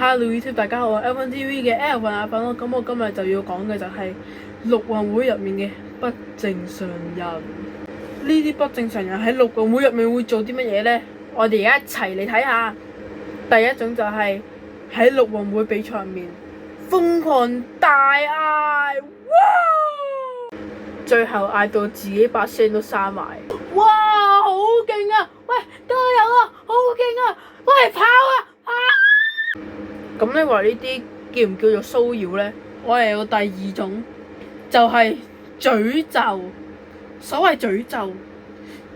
Hello YouTube，大家好，我係 F1 TV 嘅 F1 阿粉咯。咁我今日就要講嘅就係陸運會入面嘅不正常人。呢啲不正常人喺陸運會入面會做啲乜嘢呢？我哋而家一齊嚟睇下。第一種就係喺陸運會比賽入面瘋狂大嗌，哇！最後嗌到自己把聲都沙埋。哇，好勁啊！喂，加油啊！好勁啊！喂，跑啊！跑！咁你話呢啲叫唔叫做騷擾呢？我係有第二種，就係詛咒。所謂詛咒，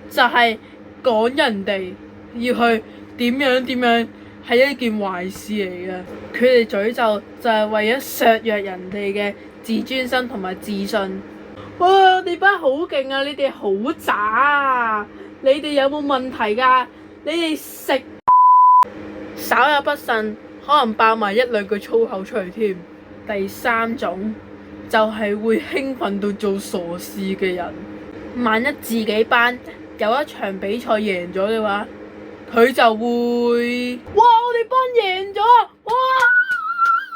就係講人哋要去點樣點樣，係一件壞事嚟嘅。佢哋詛咒就係為咗削弱人哋嘅自尊心同埋自信。哇！我哋班好勁啊！你哋好渣啊！你哋有冇問題㗎？你哋食稍有不慎，可能爆埋一兩句粗口出嚟添。第三種就係會興奮到做傻事嘅人。萬一自己班有一場比賽贏咗嘅話，佢就會哇！我哋班贏咗！哇！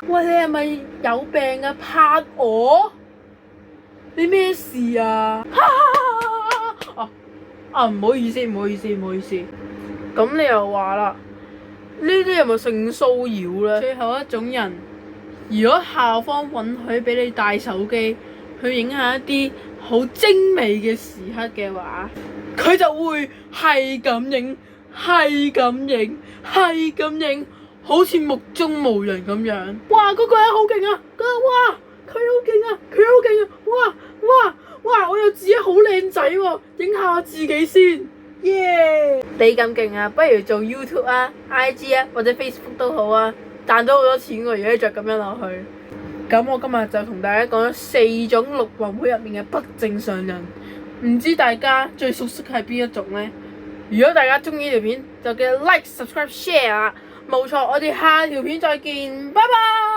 喂，你係咪有病啊？拍我！你咩事啊？唔好意思。咁你又話啦，呢啲係咪性騷擾呢？最後一種人，如果校方允許俾你帶手機去影下一啲好精美嘅時刻嘅話，佢就會係咁影，好似目中無人咁樣。哇！嗰個人好勁啊！哇！佢好勁啊！哇！我又自己好靚仔喎，影下我自己先。耶！你咁勁啊，不如做 YouTube 啊、IG 啊或者 Facebook 都好啊，賺到好多錢喎！如果你再咁樣落去，咁我今日就同大家講咗4種陸運會入面嘅不正常人，唔知大家最熟悉係邊一種呢？如果大家中意呢條片，就記得 Like、Subscribe、Share 啊！冇錯，我哋下條片再見，拜拜。